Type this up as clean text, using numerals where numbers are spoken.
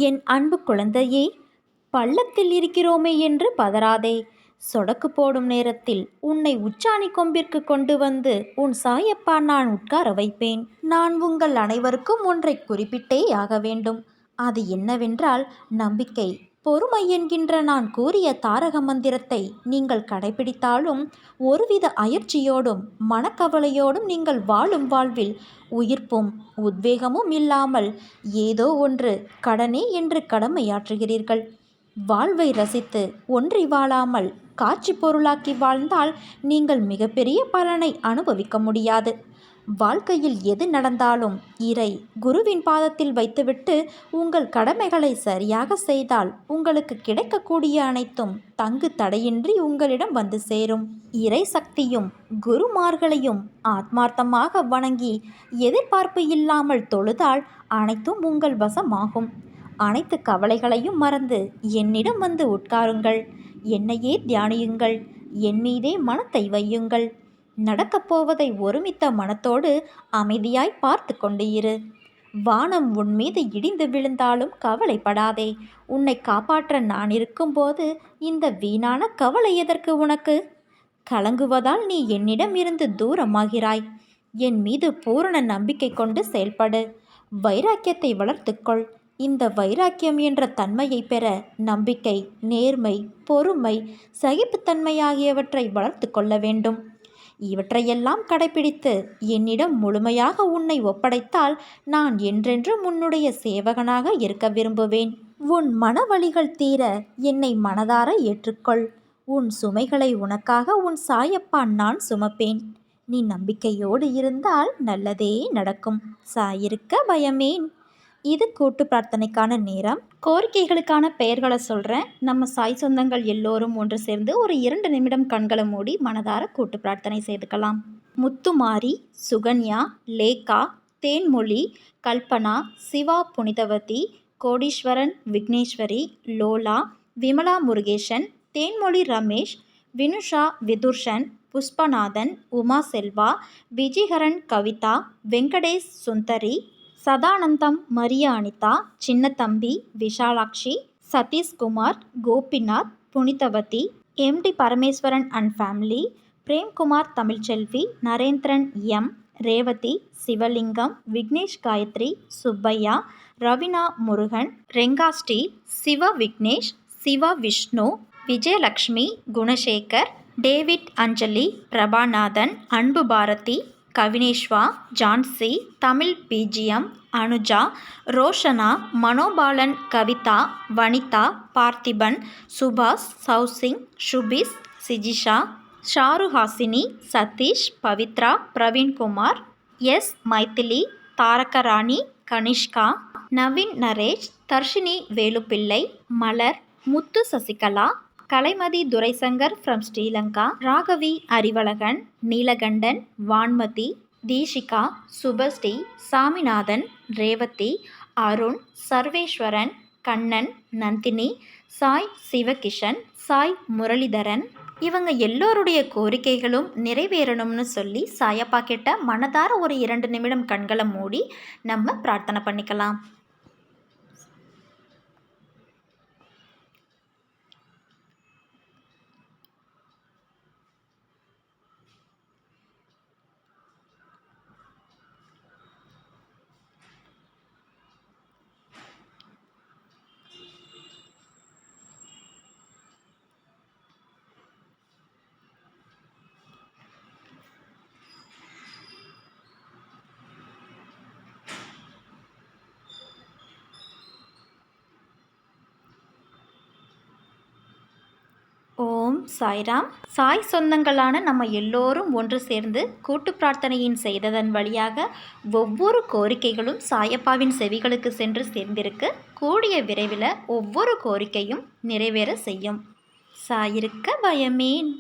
என் அன்பு குழந்தையே, பள்ளத்தில் இருக்கிறோமே என்று பதறாதே. சொடக்கு போடும் நேரத்தில் உன்னை உச்சாணி கொம்பிற்கு கொண்டு வந்து உன் சாயப்பா நான் உட்கார வைப்பேன். நான் உங்கள் அனைவருக்கும் ஒன்றை குறிப்பிட்டே ஆக வேண்டும். அது என்னவென்றால் நம்பிக்கை, பொறுமை என்கின்ற நான் கூறிய தாரக மந்திரத்தை நீங்கள் கடைபிடித்தாலும் ஒருவித அயற்சியோடும் மனக்கவலையோடும் நீங்கள் வாழும் வாழ்வில் உயிர்ப்பும் உத்வேகமும் இல்லாமல் ஏதோ ஒன்று கடனே என்று கடமையாற்றுகிறீர்கள். வாழ்வை ரசித்து ஒன்றி வாழாமல் காட்சி பொருளாக்கி வாழ்ந்தால் நீங்கள் மிகப்பெரிய பலனை அனுபவிக்க முடியாது. வாழ்க்கையில் எது நடந்தாலும் இறை குருவின் பாதத்தில் வைத்துவிட்டு உங்கள் கடமைகளை சரியாக செய்தால் உங்களுக்கு கிடைக்கக்கூடிய அனைத்தும் தங்கு தடையின்றி உங்களிடம் வந்து சேரும். இறை சக்தியும் குருமார்களையும் ஆத்மார்த்தமாக வணங்கி எதிர்பார்ப்பு இல்லாமல் தொழுதால் அனைத்தும் உங்கள் வசமாகும். அனைத்து கவலைகளையும் மறந்து என்னிடம் வந்து உட்காருங்கள். என்னையே தியானியுங்கள். என் மீதே மனத்தை வையுங்கள். நடக்கப் போவதை ஒருமித்த மனத்தோடு அமைதியாய் பார்த்து கொண்டு இரு. வானம் உன் மீது இடிந்து விழுந்தாலும் கவலைப்படாதே. உன்னை காப்பாற்ற நான் இருக்கும்போது இந்த வீணான கவலை எதற்கு உனக்கு? கலங்குவதால் நீ என்னிடம் இருந்து தூரமாகிறாய். என் மீது பூரண நம்பிக்கை கொண்டு செயல்படு. வைராக்கியத்தை வளர்த்துக்கொள். இந்த வைராக்கியம் என்ற தன்மையை பெற நம்பிக்கை, நேர்மை, பொறுமை, சகிப்புத்தன்மை ஆகியவற்றை வளர்த்து கொள்ள வேண்டும். இவற்றையெல்லாம் கடைபிடித்து என்னிடம் முழுமையாக உன்னை ஒப்படைத்தால் நான் என்றென்றும் உன்னுடைய சேவகனாக இருக்க விரும்புவேன். உன் மனவலிகள் தீர என்னை மனதார ஏற்றுக்கொள். உன் சுமைகளை உனக்காக உன் சாயப்பா நான் சுமப்பேன். நீ நம்பிக்கையோடு இருந்தால் நல்லதே நடக்கும். சாயிருக்க பயமேன். இது கூட்டு பிரார்த்தனைக்கான நேரம். கோரிக்கைகளுக்கான பெயர்களை சொல்கிறேன். நம்ம சாய் சொந்தங்கள் எல்லோரும் ஒன்று சேர்ந்து ஒரு 2 நிமிடம் கண்களை மூடி மனதார கூட்டு பிரார்த்தனை செய்துக்கலாம். Muthumari, Sukanya, Lekha, Thenmozhi, Kalpana, Siva Punithavathi, Kodeeswaran, Vigneswari, Lola, Vimala Murugesan, Thenmozhi Ramesh, Vinusha Vithurshan, Pushpanathan, Uma Selva, Vijikaran Kavitha, Venkatesh Sundari, Sadanandam Maria Anitha, Chinnathambi, Vishalatchi, Sathishkumar, Gopinath, Punithavathi, MD Parameswaran and family, Premkumar Tamilselvi, Narendran M, Revathi, Sivalingam, Vignesh Gayathri, Subbaiah, Raveena Murugan, Rengasri, Siva Vignesh, Siva Vishnu, Vijayalakshmi, Gunasekar, David Anjali, Prabhanathan, Anbu Bharathi, Kavineshwa, Jhansi, Tamil BGM, Anuja, Roshana, Manobalan, Kavitha, Vanitha, Parthiban, Subash, சௌசிங், சுபிஸ், சிஜிஷா, ஷாருஹாசினி, சதீஷ், பவித்ரா, பிரவீன்குமார், எஸ் மைத்திலி, தாரகராணி, கனிஷ்கா, நவீன் நரேஷ், தர்ஷினி வேலுப்பிள்ளை, மலர், முத்து சசிகலா, கலைமதி துரைசங்கர் ஃப்ரம் ஸ்ரீலங்கா, ராகவி அறிவழகன், நீலகண்டன், வான்மதி, தீஷிகா, சுபஸ்ரீ, சாமிநாதன், ரேவதி, அருண், சர்வேஸ்வரன், கண்ணன், நந்தினி, சாய் சிவகிஷன், சாய் முரளிதரன், இவங்க எல்லோருடைய கோரிக்கைகளும் நிறைவேறணும்னு சொல்லி சாயப்பா கிட்ட மனதார ஒரு 2 நிமிடம் கண்களை மூடி நம்ம பிரார்த்தனை பண்ணிக்கலாம். ஓம் சாய்ராம். சாய் சொந்தங்களான நம்ம எல்லோரும் ஒன்று சேர்ந்து கூட்டு பிரார்த்தனையின் செய்ததன் வழியாக ஒவ்வொரு கோரிக்கைகளும் சாயப்பாவின் செவிகளுக்கு சென்று சேர்ந்திருக்கு. கூடிய விரைவில் ஒவ்வொரு கோரிக்கையும் நிறைவேற செய்யும். சாயிருக்க பயமேன்.